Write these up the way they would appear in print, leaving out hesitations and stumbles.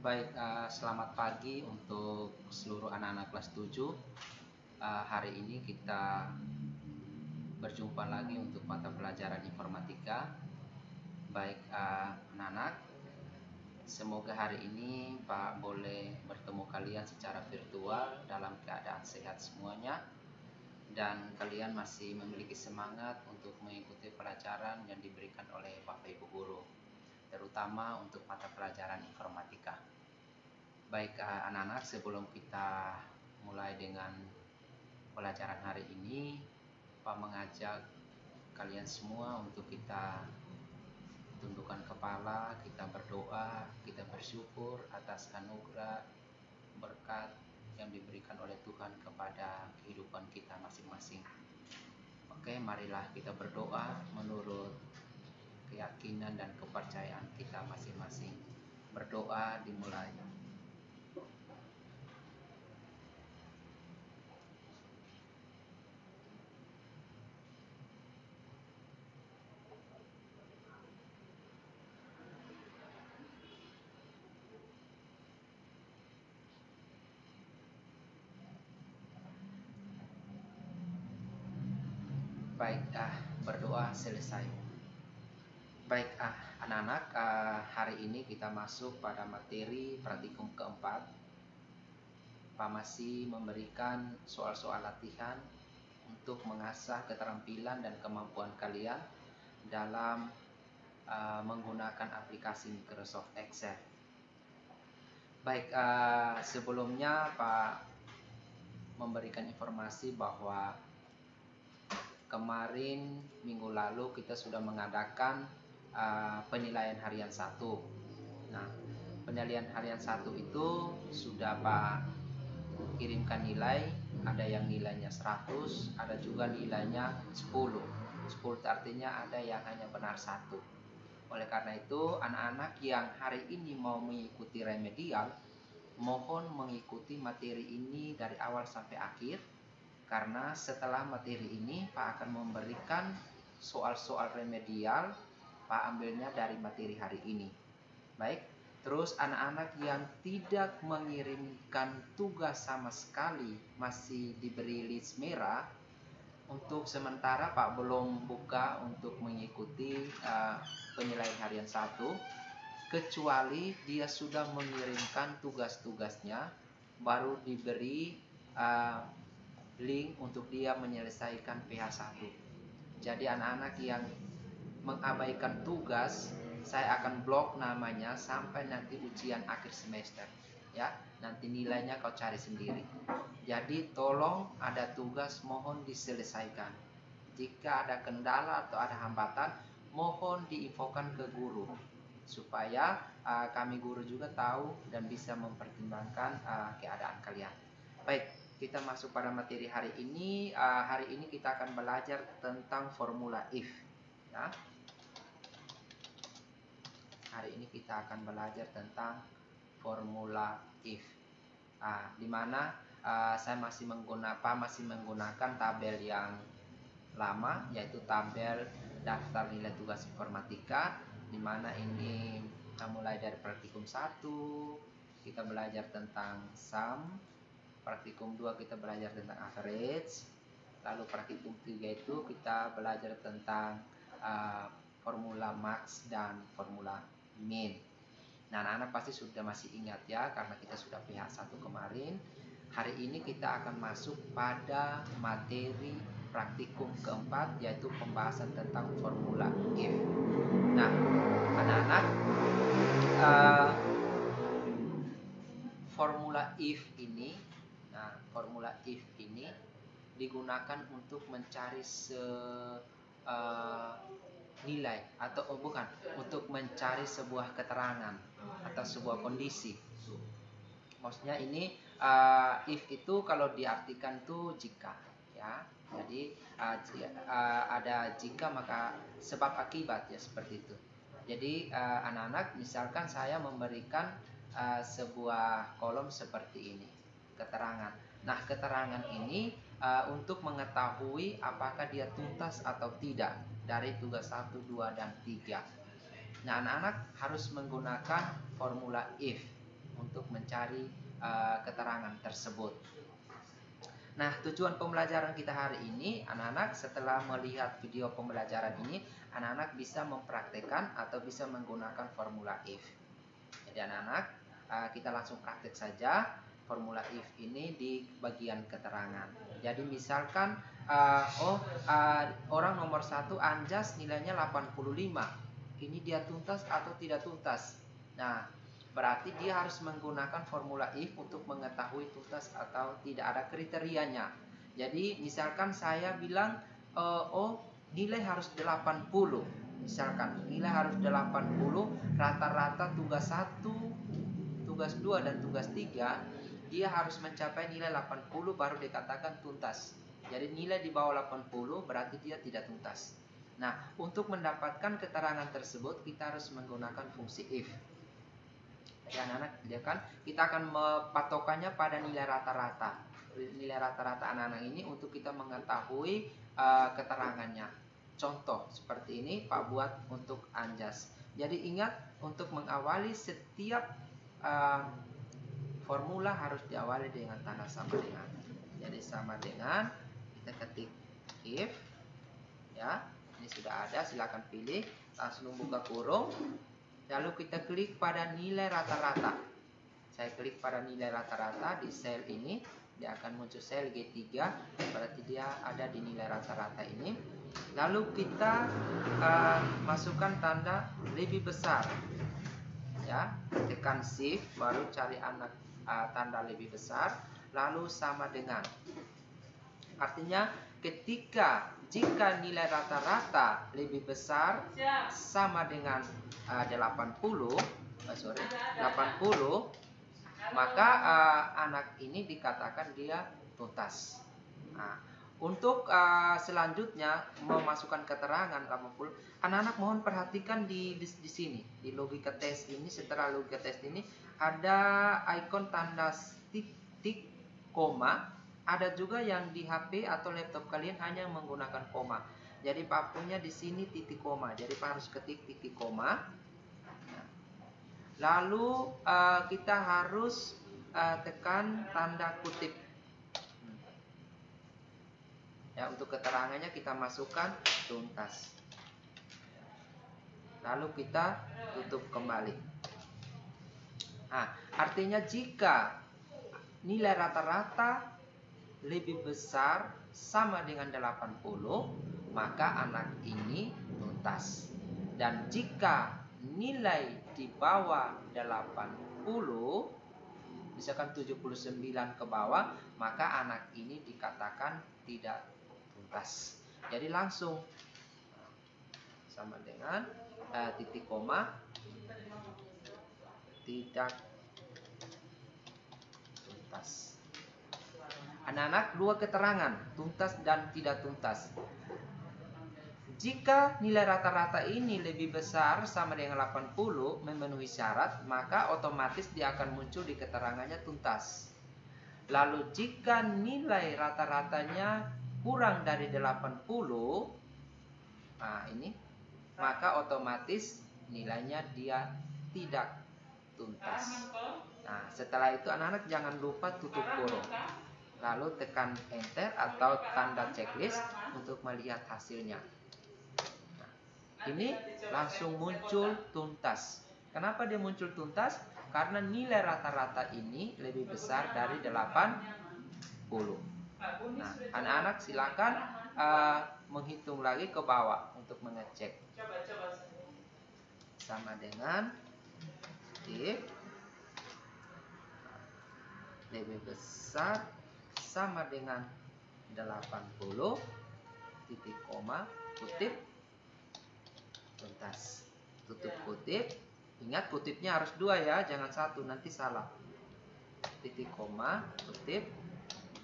Selamat pagi untuk seluruh anak-anak kelas 7. Hari ini kita berjumpa lagi untuk mata pelajaran informatika. Anak-anak, semoga hari ini Pak boleh bertemu kalian secara virtual dalam keadaan sehat semuanya, dan kalian masih memiliki semangat untuk mengikuti pelajaran yang diberikan oleh Bapak Ibu Guru, terutama untuk mata pelajaran informatika. Anak-anak, sebelum kita mulai dengan pelajaran hari ini, Pak mengajak kalian semua untuk kita tundukkan kepala, kita berdoa, kita bersyukur atas anugerah berkat yang diberikan oleh Tuhan kepada kehidupan kita masing-masing. Oke, marilah kita berdoa menurut keyakinan dan kepercayaan kita masing-masing. Berdoa dimulai. Berdoa selesai. Anak-anak, hari ini kita masuk pada materi praktikum keempat. Pak masih memberikan soal-soal latihan untuk mengasah keterampilan dan kemampuan kalian dalam menggunakan aplikasi Microsoft Excel. Sebelumnya Pak memberikan informasi bahwa kemarin minggu lalu kita sudah mengadakan penilaian harian 1. Nah, penilaian harian 1 itu sudah Pak kirimkan nilai, ada yang nilainya 100, ada juga nilainya 10. 10 artinya ada yang hanya benar 1. Oleh karena itu, anak-anak yang hari ini mau mengikuti remedial, mohon mengikuti materi ini dari awal sampai akhir, karena setelah materi ini Pak akan memberikan soal-soal remedial. Pak ambilnya dari materi hari ini. Terus anak-anak yang tidak mengirimkan tugas sama sekali masih diberi list merah. Untuk sementara Pak belum buka untuk mengikuti penilaian harian 1, kecuali dia sudah mengirimkan tugas-tugasnya, baru diberi link untuk dia menyelesaikan PH1. Jadi anak-anak yang mengabaikan tugas, saya akan blok namanya sampai nanti ujian akhir semester. Ya, nanti nilainya kau cari sendiri. Jadi tolong ada tugas mohon diselesaikan. Jika ada kendala atau ada hambatan, mohon diinfokan ke guru supaya kami guru juga tahu dan bisa mempertimbangkan keadaan kalian. Kita masuk pada materi hari ini. Hari ini kita akan belajar tentang formula if. Ya. Hari ini kita akan belajar tentang formula if. Di mana saya masih menggunakan tabel yang lama, yaitu tabel daftar nilai tugas informatika, di mana ini kita mulai dari praktikum 1 kita belajar tentang sum, praktikum 2 kita belajar tentang average, lalu praktikum 3 itu kita belajar tentang formula max dan formula min. Nah, anak-anak pasti sudah masih ingat ya, karena kita sudah PH1 kemarin. Hari ini kita akan masuk pada materi praktikum keempat, yaitu pembahasan tentang formula if. Nah, anak-anak, formula if ini digunakan untuk mencari nilai atau untuk mencari sebuah keterangan atau sebuah kondisi. Maksudnya ini if itu kalau diartikan tuh jika, ya. Jadi ada jika maka sebab akibat, ya, seperti itu. Jadi anak-anak, misalkan saya memberikan sebuah kolom seperti ini, keterangan. Nah, keterangan ini untuk mengetahui apakah dia tuntas atau tidak dari tugas 1, 2, dan 3. Nah, anak-anak harus menggunakan formula if. untuk mencari keterangan tersebut. Nah, tujuan pembelajaran kita hari ini, anak-anak setelah melihat video pembelajaran ini, anak-anak bisa mempraktekkan atau bisa menggunakan formula if. Jadi anak-anak, kita langsung praktek saja formula if ini di bagian keterangan. Jadi misalkan, orang nomor 1 Anjas nilainya 85. Ini dia tuntas atau tidak tuntas. Nah, berarti dia harus menggunakan formula if untuk mengetahui tuntas atau tidak, ada kriterianya. Jadi misalkan saya bilang nilai harus 80. Misalkan nilai harus 80, rata-rata tugas 1, tugas 2 dan tugas 3 dia harus mencapai nilai 80 baru dikatakan tuntas. Jadi nilai di bawah 80 berarti dia tidak tuntas. Nah, untuk mendapatkan keterangan tersebut kita harus menggunakan fungsi if. Ya anak-anak, kan kita akan patokannya pada nilai rata-rata. Nilai rata-rata anak-anak ini untuk kita mengetahui keterangannya. Contoh seperti ini Pak buat untuk Anjas. Jadi ingat, untuk mengawali setiap formula harus diawali dengan tanda sama dengan. Jadi sama dengan, kita ketik if, ya ini sudah ada, silakan pilih, langsung buka kurung. Lalu kita klik pada nilai rata-rata. Saya klik pada nilai rata-rata di sel ini. Dia akan muncul sel G3. Berarti dia ada di nilai rata-rata ini. Lalu kita masukkan tanda lebih besar. Ya, tekan shift baru cari tanda lebih besar. Lalu sama dengan. Artinya jika nilai rata-rata lebih besar sama dengan 80, maka anak ini dikatakan dia tuntas. Nah, untuk selanjutnya memasukkan keterangan 80, anak-anak mohon perhatikan di sini, di logika tes ini. Setelah logika tes ini ada ikon tanda tik, koma. Ada juga yang di HP atau laptop kalian hanya menggunakan koma. Jadi Pak punya di sini titik koma. Jadi Pak harus ketik titik koma. Lalu kita harus tekan tanda kutip. Ya, untuk keterangannya kita masukkan tuntas. Lalu kita tutup kembali. Nah, artinya jika nilai rata-rata lebih besar sama dengan 80, maka anak ini tuntas. Dan jika nilai di bawah 80, misalkan 79 ke bawah, maka anak ini dikatakan tidak tuntas. Jadi langsung sama dengan titik koma, tidak tuntas. Anak-anak, dua keterangan, tuntas dan tidak tuntas. Jika nilai rata-rata ini lebih besar sama dengan 80 memenuhi syarat, maka otomatis dia akan muncul di keterangannya tuntas. Lalu jika nilai rata-ratanya kurang dari 80, maka otomatis nilainya dia tidak tuntas. Nah, setelah itu anak-anak jangan lupa tutup kurung. Lalu tekan enter atau tanda checklist untuk melihat hasilnya. Nah, ini langsung muncul tuntas. Kenapa dia muncul tuntas? Karena nilai rata-rata ini lebih besar dari 80. Nah, anak-anak silakan menghitung lagi ke bawah untuk mengecek. Sama dengan if lebih besar sama dengan 80, titik koma, kutip, tuntas. Tutup kutip. Ingat kutipnya harus 2 ya, jangan 1, nanti salah. Titik koma, kutip,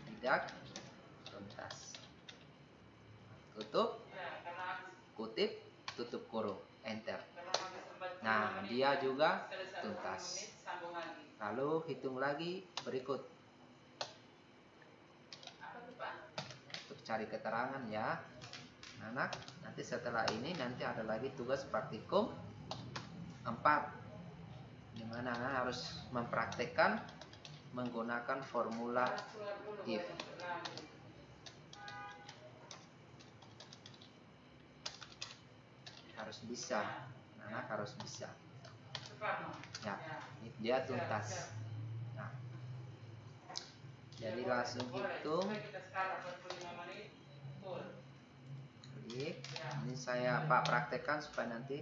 tidak tuntas. Tutup, kutip, tutup kurung, enter. Nah, dia juga tuntas. Lalu hitung lagi berikut. Untuk cari keterangan ya anak, nanti setelah ini nanti ada lagi tugas praktikum 4. dimana anak harus mempraktekkan menggunakan formula if. Harus bisa, anak harus bisa. Ya, dia tuntas. Nah, jadi langsung hitung. Ini saya praktekkan supaya nanti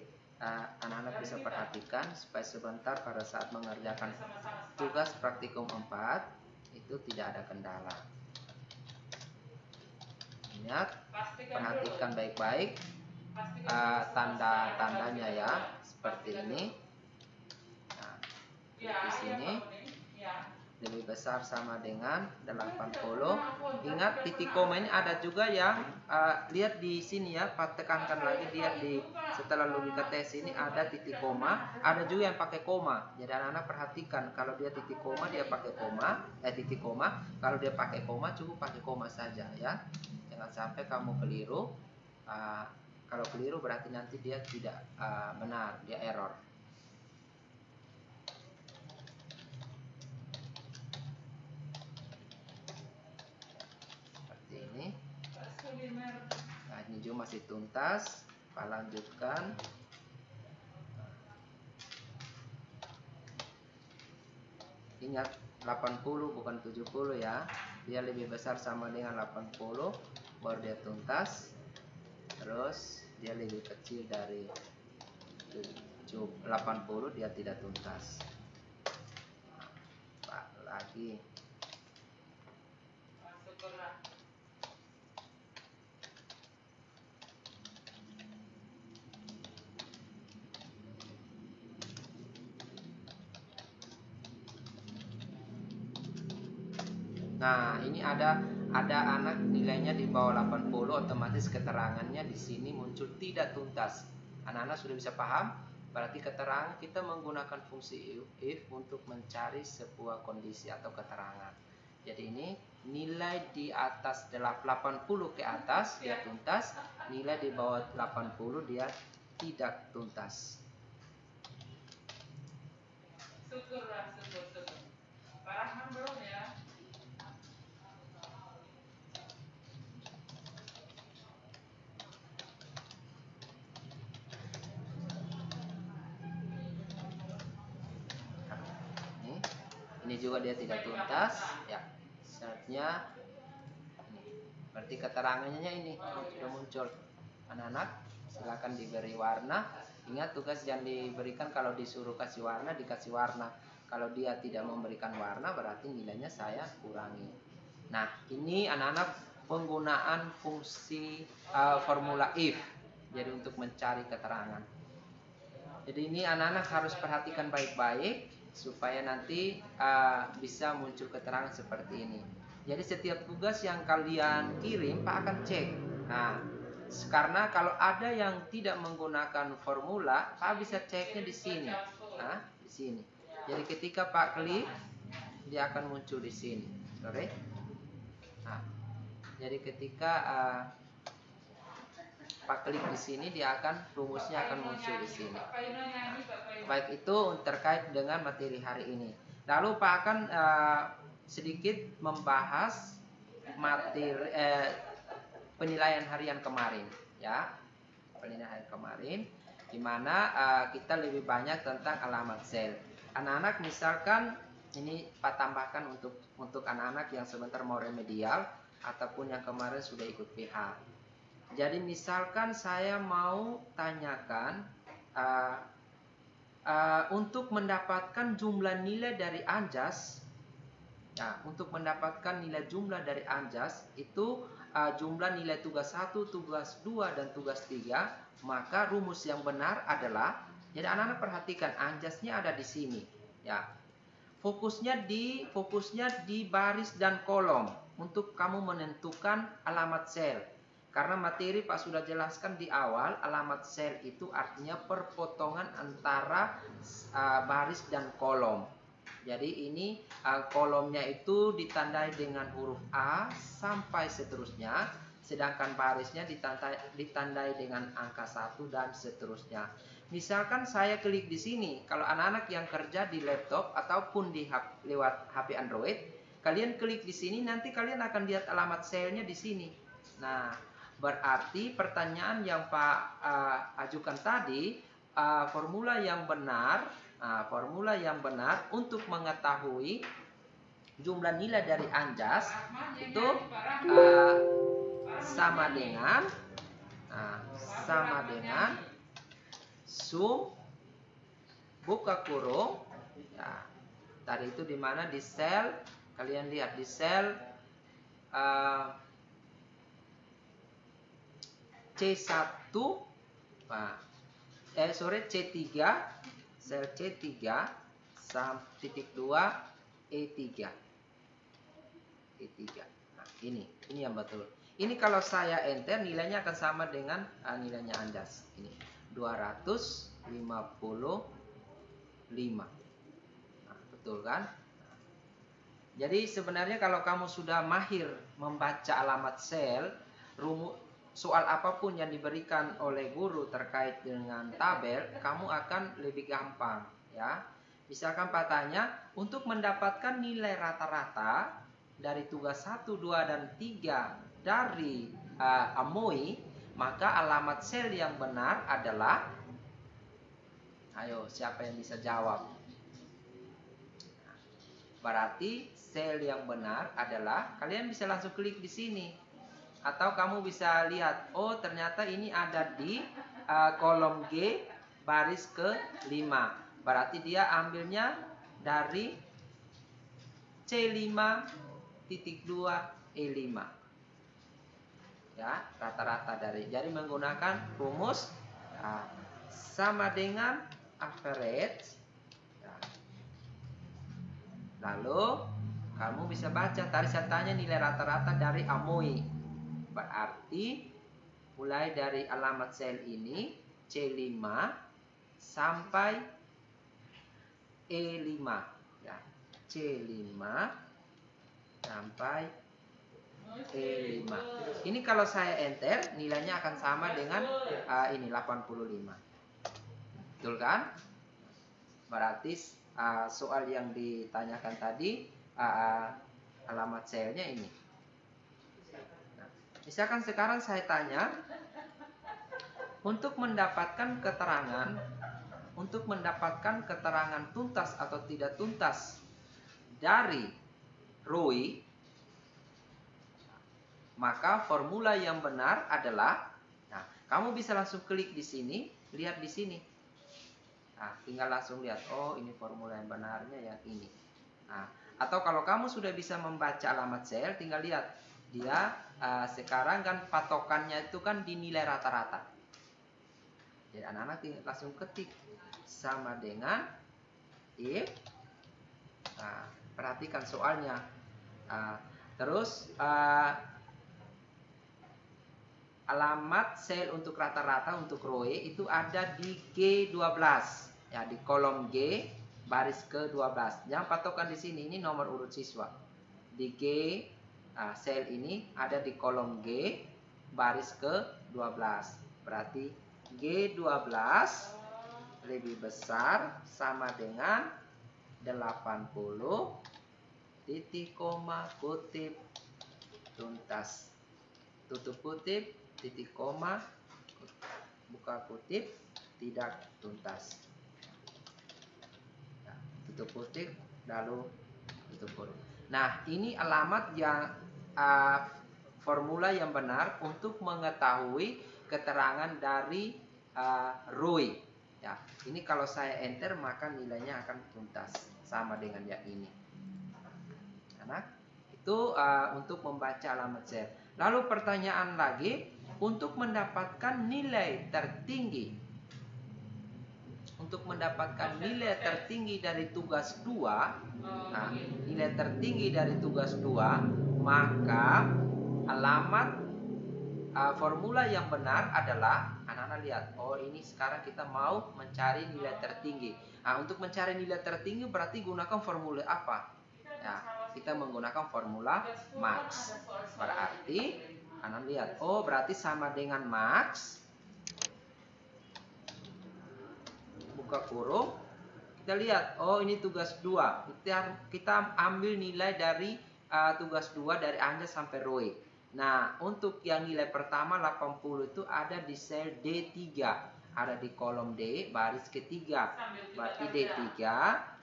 anak-anak bisa perhatikan, supaya sebentar pada saat mengerjakan tugas praktikum 4 itu tidak ada kendala. Ingat, perhatikan baik-baik tanda-tandanya ya, seperti ini. Nah, di sini lebih besar sama dengan 80. Ingat, titik koma ini ada juga yang lihat di sini ya, tekankan lagi, lihat di setelah logika tes ini ada titik koma, ada juga yang pakai koma. Jadi anak-anak perhatikan, kalau dia titik koma dia pakai koma, titik koma. Kalau dia pakai koma cukup pakai koma saja ya. Jangan sampai kamu keliru. Kalau keliru berarti nanti dia tidak benar, dia error. Nah, ini juga masih tuntas. Pak lanjutkan. Ingat, 80 bukan 70 ya. Dia lebih besar sama dengan 80 baru dia tuntas. Terus dia lebih kecil dari 80 dia tidak tuntas. Nah, Pak lagi. Nah, ini ada anak nilainya di bawah 80, otomatis keterangannya di sini muncul tidak tuntas. Anak-anak sudah bisa paham? Berarti keterangan kita menggunakan fungsi if untuk mencari sebuah kondisi atau keterangan. Jadi ini nilai di atas 80 ke atas dia tuntas, nilai di bawah 80 dia tidak tuntas. Syukurlah, syukur. Paham belum ya? Ini juga dia tidak tuntas ya, syaratnya ini. Berarti keterangannya ini sudah muncul. Anak-anak silakan diberi warna. Ingat, tugas yang diberikan kalau disuruh kasih warna dikasih warna. Kalau dia tidak memberikan warna berarti nilainya saya kurangi. Nah, ini anak-anak penggunaan fungsi formula if, jadi untuk mencari keterangan. Jadi ini anak-anak harus perhatikan baik-baik supaya nanti bisa muncul keterangan seperti ini. Jadi setiap tugas yang kalian kirim Pak akan cek. Nah, karena kalau ada yang tidak menggunakan formula, Pak bisa ceknya di sini. Nah, di sini. Jadi ketika Pak klik, dia akan muncul di sini. Oke? Nah, jadi ketika Pak klik di sini, dia akan rumusnya akan muncul di sini. Nah, baik itu terkait dengan materi hari ini. Lalu Pak akan sedikit membahas materi penilaian harian kemarin, ya, penilaian harian kemarin, di mana kita lebih banyak tentang alamat sel. Anak-anak misalkan ini Pak tambahkan untuk anak-anak yang sebentar mau remedial ataupun yang kemarin sudah ikut PH. Jadi misalkan saya mau tanyakan untuk mendapatkan jumlah nilai dari Anjas. Nah, untuk mendapatkan nilai jumlah dari Anjas itu jumlah nilai tugas 1, tugas 2 dan tugas 3, maka rumus yang benar adalah, jadi anak-anak perhatikan Anjasnya ada di sini, ya. Fokusnya di baris dan kolom untuk kamu menentukan alamat sel. Karena materi Pak sudah jelaskan di awal, alamat sel itu artinya perpotongan antara baris dan kolom. Jadi ini kolomnya itu ditandai dengan huruf A sampai seterusnya, sedangkan barisnya ditandai dengan angka 1 dan seterusnya. Misalkan saya klik di sini, kalau anak-anak yang kerja di laptop ataupun lewat HP Android, kalian klik di sini, nanti kalian akan lihat alamat selnya di sini. Nah, berarti pertanyaan yang Pak ajukan tadi, formula yang benar untuk mengetahui jumlah nilai dari Anjas itu sama dengan sum buka kurung. Nah, tadi itu di mana? Di sel, kalian lihat di sel C1, C3, sel C3 titik 2 E3. Nah, ini yang betul. Ini kalau saya enter, nilainya akan sama dengan nilainya Anjas. Ini 255. Nah, betul kan? Jadi sebenarnya kalau kamu sudah mahir membaca alamat sel, soal apapun yang diberikan oleh guru terkait dengan tabel, kamu akan lebih gampang, ya. Misalkan Pak tanya, untuk mendapatkan nilai rata-rata dari tugas 1, 2, dan 3 dari Amoy, maka alamat sel yang benar adalah, ayo siapa yang bisa jawab? Berarti sel yang benar adalah, kalian bisa langsung klik di sini. Atau kamu bisa lihat, oh ternyata ini ada di kolom G baris ke-5. Berarti dia ambilnya dari C5.2 E5. Ya, rata-rata dari. Jadi menggunakan rumus sama dengan average. Lalu kamu bisa baca, tadi saya tanya nilai rata-rata dari Amoy. Berarti mulai dari alamat sel ini C5 sampai E5, ya. C5 sampai E5. Ini kalau saya enter, nilainya akan sama dengan ini 85. Betul kan? Berarti soal yang ditanyakan tadi alamat selnya ini. Nah, misalkan sekarang saya tanya, untuk mendapatkan keterangan tuntas atau tidak tuntas dari ROI, maka formula yang benar adalah, nah, kamu bisa langsung klik di sini, lihat di sini. Nah, tinggal langsung lihat, oh ini formula yang benarnya yang ini. Nah, atau kalau kamu sudah bisa membaca alamat sel, tinggal lihat dia sekarang kan patokannya itu kan di nilai rata-rata. Jadi anak-anak langsung ketik sama dengan if. Nah, perhatikan soalnya. Terus alamat sel untuk rata-rata untuk ROE itu ada di G12. Ya, di kolom G baris ke-12. Yang patokan di sini ini nomor urut siswa. Di G sel ini ada di kolom G baris ke-12. Berarti G12 lebih besar sama dengan 80 titik koma kutip tuntas. Tutup kutip titik koma buka kutip tidak tuntas. Tutup kutip lalu tutup kutip. Nah, ini alamat yang formula yang benar untuk mengetahui keterangan dari ROI. Ya, ini kalau saya enter maka nilainya akan tuntas sama dengan yang ini. Anak, itu untuk membaca alamat sel. Lalu pertanyaan lagi, untuk mendapatkan nilai tertinggi. Untuk mendapatkan nilai tertinggi dari tugas 2, nah, nilai tertinggi dari tugas 2, maka alamat formula yang benar adalah, anak-anak lihat, oh ini sekarang kita mau mencari nilai tertinggi. Nah, untuk mencari nilai tertinggi berarti gunakan formula apa? Ya, kita menggunakan formula max. Berarti anak lihat, oh berarti sama dengan max buka kurung, kita lihat, oh ini tugas 2. Kita ambil nilai dari tugas 2 dari Anja sampai Roy. Nah, untuk yang nilai pertama 80 itu ada di sel D3. Ada di kolom D, baris ketiga. Berarti D3,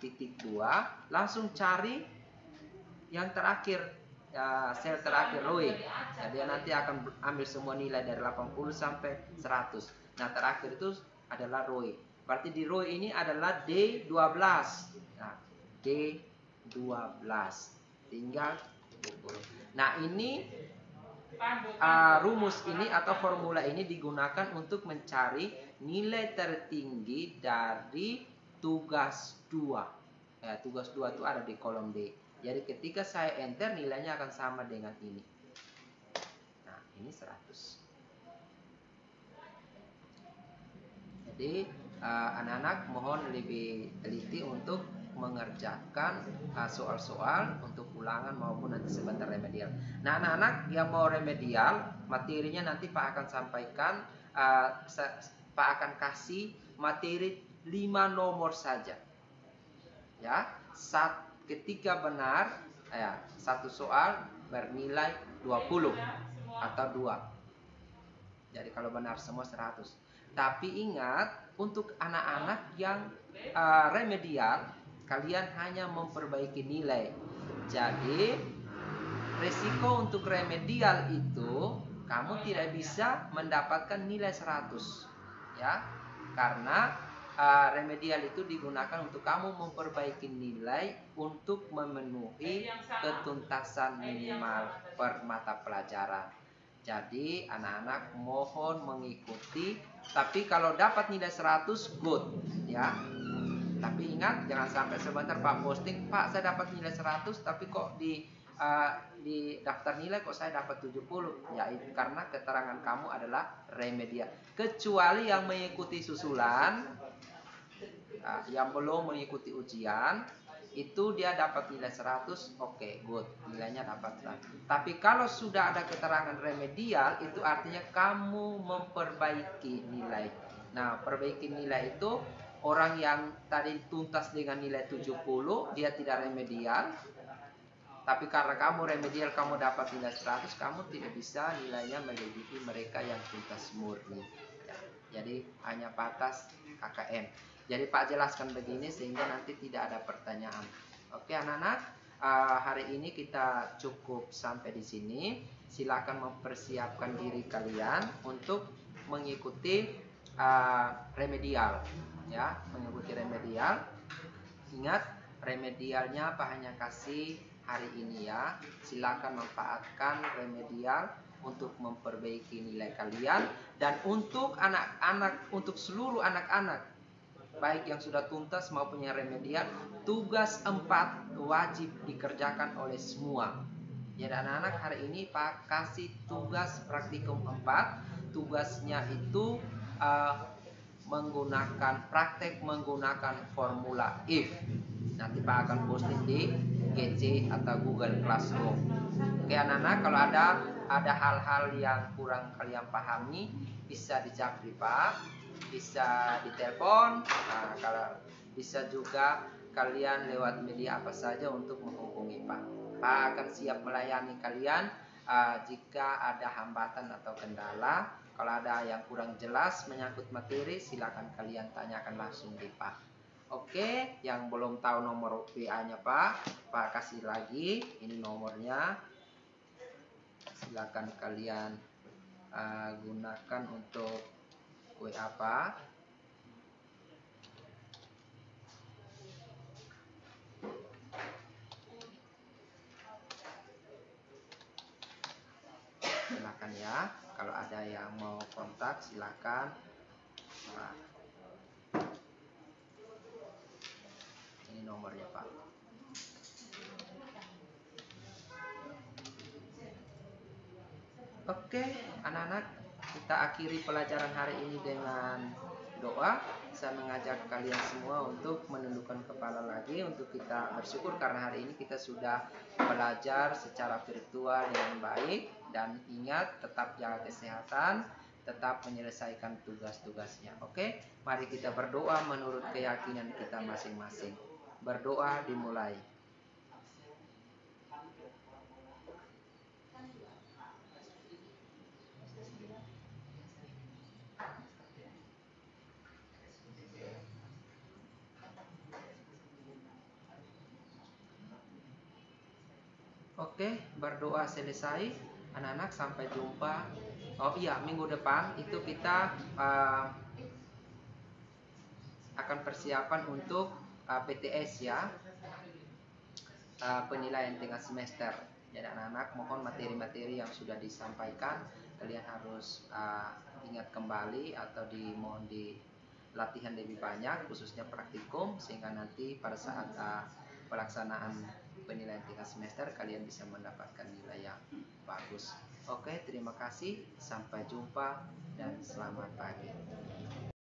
titik 2. Langsung cari yang terakhir, sel terakhir Roy. Jadi nanti akan ambil semua nilai dari 80 sampai 100. Nah, terakhir itu adalah Roy. Berarti di row ini adalah D12. Nah, D12. Tinggal pukul. Nah, ini rumus ini atau formula ini digunakan untuk mencari nilai tertinggi dari tugas 2. Tugas 2 itu ada di kolom D. Jadi ketika saya enter, nilainya akan sama dengan ini. Nah, ini 100. Jadi anak-anak mohon lebih teliti untuk mengerjakan soal-soal untuk ulangan maupun nanti sebentar remedial. Nah, anak-anak yang mau remedial, materinya nanti Pak akan sampaikan, Pak akan kasih materi 5 nomor saja. Ya, ketika benar, satu soal bernilai 20 atau 2. Jadi kalau benar semua 100. Tapi ingat, untuk anak-anak yang remedial, kalian hanya memperbaiki nilai. Jadi resiko untuk remedial itu kamu tidak bisa mendapatkan nilai 100, ya, karena remedial itu digunakan untuk kamu memperbaiki nilai untuk memenuhi ketuntasan minimal per mata pelajaran. Jadi anak-anak mohon mengikuti. Tapi kalau dapat nilai 100, good, ya. Tapi ingat, jangan sampai sebentar Pak posting, Pak saya dapat nilai 100 tapi kok di daftar nilai kok saya dapat 70. Ya, itu karena keterangan kamu adalah remedial. Kecuali yang mengikuti susulan, yang belum mengikuti ujian, itu dia dapat nilai 100, oke, good, nilainya dapat 100. Tapi kalau sudah ada keterangan remedial, itu artinya kamu memperbaiki nilai. Nah, perbaiki nilai itu orang yang tadi tuntas dengan nilai 70, dia tidak remedial. Tapi karena kamu remedial, kamu dapat nilai 100, kamu tidak bisa nilainya melebihi mereka yang tuntas murni. Ya, jadi hanya batas KKM. Jadi Pak jelaskan begini sehingga nanti tidak ada pertanyaan. Oke anak-anak, hari ini kita cukup sampai di sini. Silakan mempersiapkan diri kalian untuk mengikuti remedial, ya, mengikuti remedial. Ingat, remedialnya Pak hanya kasih hari ini ya. Silakan manfaatkan remedial untuk memperbaiki nilai kalian, dan untuk anak-anak, untuk seluruh anak-anak baik yang sudah tuntas maupun yang remedial, tugas 4 wajib dikerjakan oleh semua. Jadi anak-anak, hari ini Pak kasih tugas praktikum 4. Tugasnya itu praktek menggunakan formula if. Nanti Pak akan posting di GC atau Google Classroom. Oke anak-anak, kalau ada hal-hal yang kurang kalian pahami, bisa dicapri Pak, bisa ditelepon, kalau bisa juga kalian lewat media apa saja untuk menghubungi Pak. Pak akan siap melayani kalian jika ada hambatan atau kendala. Kalau ada yang kurang jelas menyangkut materi, silakan kalian tanyakan langsung di Pak. Oke, yang belum tahu nomor WA-nya Pak kasih lagi. Ini nomornya. Silakan kalian gunakan untuk WA Pak. Silakan ya. Kalau ada yang mau kontak, silakan. Nah, ini nomornya Pak. Oke, anak-anak, kita akhiri pelajaran hari ini dengan doa. Saya mengajak kalian semua untuk menundukkan kepala lagi, untuk kita bersyukur karena hari ini kita sudah belajar secara virtual dengan baik. Dan ingat, tetap jaga kesehatan, tetap menyelesaikan tugas-tugasnya. Oke, mari kita berdoa menurut keyakinan kita masing-masing. Berdoa dimulai. Oke, berdoa selesai. Anak-anak sampai jumpa. Oh iya, minggu depan itu kita akan persiapan untuk PTS ya, penilaian tengah semester. Jadi anak-anak mohon materi-materi yang sudah disampaikan kalian harus ingat kembali atau dimohon di latihan lebih banyak, khususnya praktikum, sehingga nanti pada saat pelaksanaan penilaian tingkat semester kalian bisa mendapatkan nilai yang bagus. Oke, terima kasih, sampai jumpa dan selamat pagi.